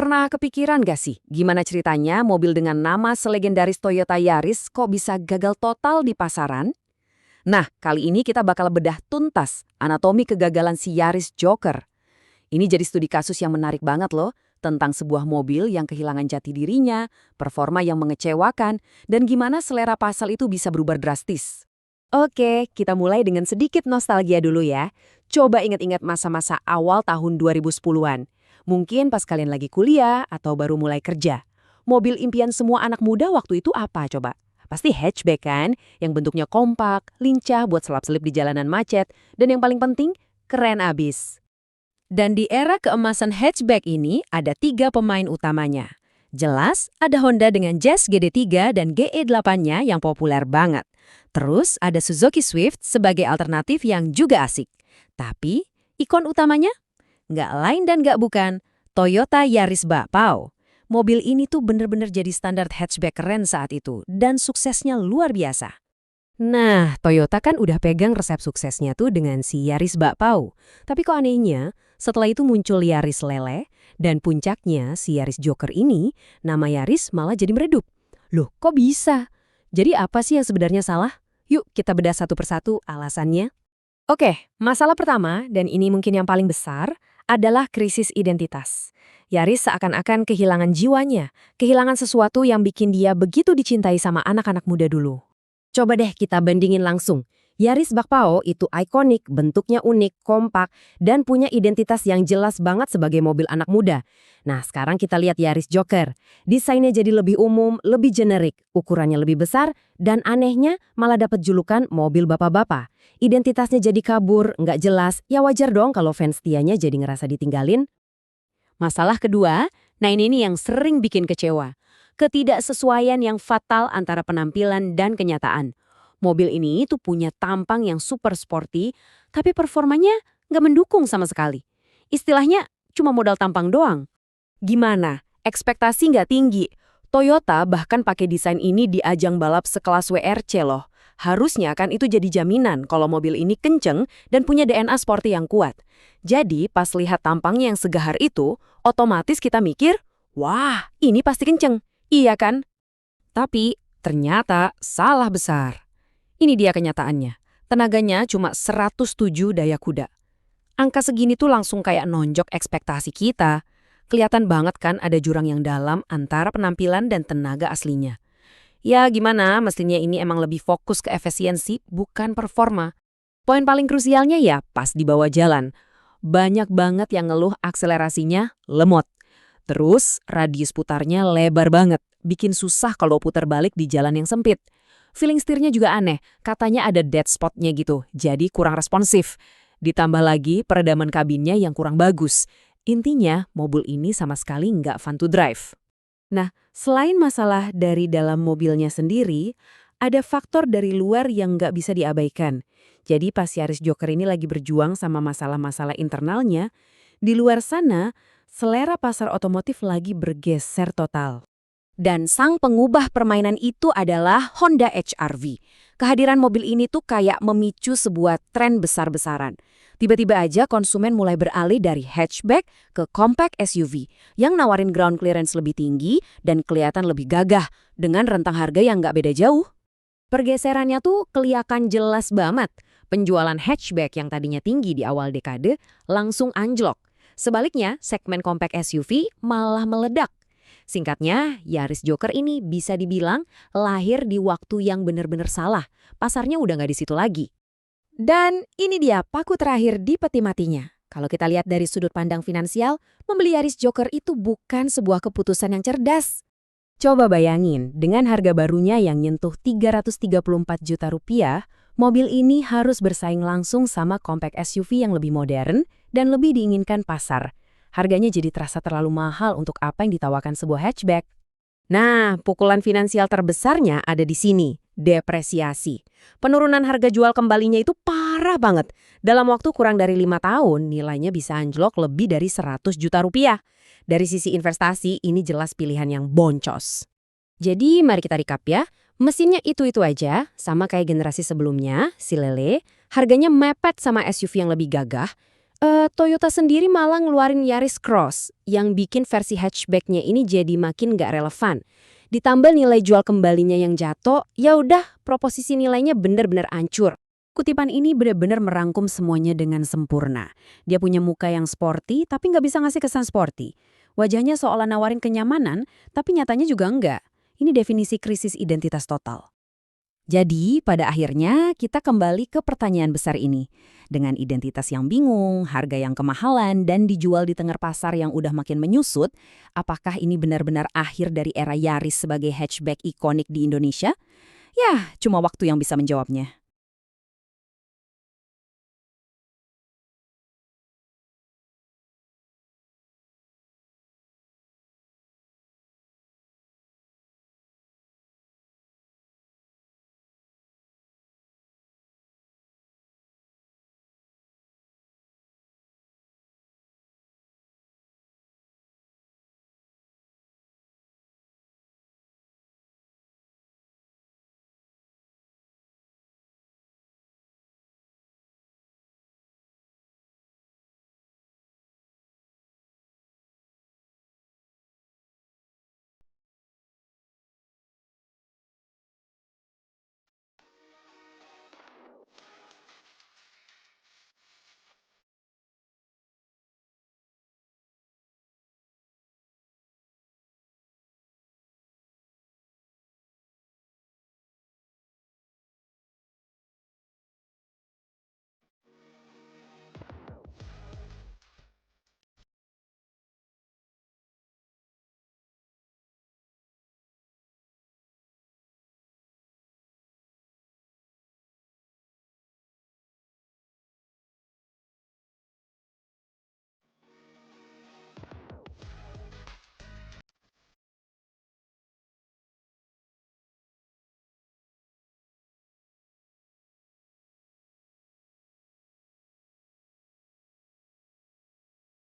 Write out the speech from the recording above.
Pernah kepikiran gak sih gimana ceritanya mobil dengan nama selegendaris Toyota Yaris kok bisa gagal total di pasaran? Nah, kali ini kita bakal bedah tuntas anatomi kegagalan si Yaris Joker. Ini jadi studi kasus yang menarik banget loh, tentang sebuah mobil yang kehilangan jati dirinya, performa yang mengecewakan, dan gimana selera pasar itu bisa berubah drastis. Oke, kita mulai dengan sedikit nostalgia dulu ya. Coba ingat-ingat masa-masa awal tahun 2010-an. Mungkin pas kalian lagi kuliah atau baru mulai kerja. Mobil impian semua anak muda waktu itu apa coba? Pasti hatchback kan, yang bentuknya kompak, lincah buat selap-selip di jalanan macet, dan yang paling penting, keren abis. Dan di era keemasan hatchback ini ada 3 pemain utamanya. Jelas, ada Honda dengan Jazz GD3 dan GE8-nya yang populer banget. Terus ada Suzuki Swift sebagai alternatif yang juga asik. Tapi, ikon utamanya? Nggak lain dan nggak bukan, Toyota Yaris Bakpao. Mobil ini tuh bener-bener jadi standar hatchback keren saat itu, dan suksesnya luar biasa. Nah, Toyota kan udah pegang resep suksesnya tuh dengan si Yaris Bakpao. Tapi kok anehnya, setelah itu muncul Yaris Lele, dan puncaknya si Yaris Joker ini, nama Yaris malah jadi meredup. Loh, kok bisa? Jadi apa sih yang sebenarnya salah? Yuk kita bedah satu persatu alasannya. Oke, masalah pertama, dan ini mungkin yang paling besar, adalah krisis identitas. Yaris seakan-akan kehilangan jiwanya, kehilangan sesuatu yang bikin dia begitu dicintai sama anak-anak muda dulu. Coba deh kita bandingin langsung. Yaris Bakpao itu ikonik, bentuknya unik, kompak, dan punya identitas yang jelas banget sebagai mobil anak muda. Nah, sekarang kita lihat Yaris Joker. Desainnya jadi lebih umum, lebih generik, ukurannya lebih besar, dan anehnya malah dapat julukan mobil bapak-bapak. Identitasnya jadi kabur, nggak jelas, ya wajar dong kalau fans setianya jadi ngerasa ditinggalin. Masalah kedua, nah ini nih yang sering bikin kecewa. Ketidaksesuaian yang fatal antara penampilan dan kenyataan. Mobil ini tuh punya tampang yang super sporty, tapi performanya nggak mendukung sama sekali. Istilahnya cuma modal tampang doang. Gimana? Ekspektasi nggak tinggi. Toyota bahkan pakai desain ini di ajang balap sekelas WRC loh. Harusnya kan itu jadi jaminan kalau mobil ini kenceng dan punya DNA sporty yang kuat. Jadi pas lihat tampangnya yang segahar itu, otomatis kita mikir, wah ini pasti kenceng. Iya kan? Tapi ternyata salah besar. Ini dia kenyataannya. Tenaganya cuma 107 daya kuda. Angka segini tuh langsung kayak nonjok ekspektasi kita. Kelihatan banget kan ada jurang yang dalam antara penampilan dan tenaga aslinya. Ya gimana, mestinya ini emang lebih fokus ke efisiensi, bukan performa. Poin paling krusialnya ya pas di bawah jalan. Banyak banget yang ngeluh akselerasinya lemot. Terus radius putarnya lebar banget, bikin susah kalau putar balik di jalan yang sempit. Feeling setirnya juga aneh, katanya ada dead spotnya gitu, jadi kurang responsif. Ditambah lagi peredaman kabinnya yang kurang bagus. Intinya, mobil ini sama sekali nggak fun to drive. Nah, selain masalah dari dalam mobilnya sendiri, ada faktor dari luar yang nggak bisa diabaikan. Jadi pas Yaris Joker ini lagi berjuang sama masalah-masalah internalnya, di luar sana, selera pasar otomotif lagi bergeser total. Dan sang pengubah permainan itu adalah Honda HR-V. Kehadiran mobil ini tuh kayak memicu sebuah tren besar-besaran. Tiba-tiba aja konsumen mulai beralih dari hatchback ke compact SUV yang nawarin ground clearance lebih tinggi dan kelihatan lebih gagah dengan rentang harga yang nggak beda jauh. Pergeserannya tuh kelihatan jelas banget. Penjualan hatchback yang tadinya tinggi di awal dekade langsung anjlok. Sebaliknya, segmen compact SUV malah meledak. Singkatnya, Yaris Joker ini bisa dibilang lahir di waktu yang benar-benar salah. Pasarnya udah nggak di situ lagi. Dan ini dia paku terakhir di peti matinya. Kalau kita lihat dari sudut pandang finansial, membeli Yaris Joker itu bukan sebuah keputusan yang cerdas. Coba bayangin, dengan harga barunya yang nyentuh 334 juta rupiah, mobil ini harus bersaing langsung sama compact SUV yang lebih modern dan lebih diinginkan pasar. Harganya jadi terasa terlalu mahal untuk apa yang ditawarkan sebuah hatchback. Nah, pukulan finansial terbesarnya ada di sini, depresiasi. Penurunan harga jual kembalinya itu parah banget. Dalam waktu kurang dari 5 tahun, nilainya bisa anjlok lebih dari 100 juta rupiah. Dari sisi investasi, ini jelas pilihan yang boncos. Jadi, mari kita recap ya. Mesinnya itu-itu aja, sama kayak generasi sebelumnya, si Lele. Harganya mepet sama SUV yang lebih gagah. Toyota sendiri malah ngeluarin Yaris Cross yang bikin versi hatchback-nya ini jadi makin nggak relevan. Ditambah nilai jual kembalinya yang jatuh, ya udah proposisi nilainya bener-bener hancur. Kutipan ini benar-benar merangkum semuanya dengan sempurna. Dia punya muka yang sporty, tapi nggak bisa ngasih kesan sporty. Wajahnya seolah nawarin kenyamanan, tapi nyatanya juga enggak. Ini definisi krisis identitas total. Jadi, pada akhirnya kita kembali ke pertanyaan besar ini. Dengan identitas yang bingung, harga yang kemahalan, dan dijual di tengah pasar yang udah makin menyusut, apakah ini benar-benar akhir dari era Yaris sebagai hatchback ikonik di Indonesia? Ya, cuma waktu yang bisa menjawabnya.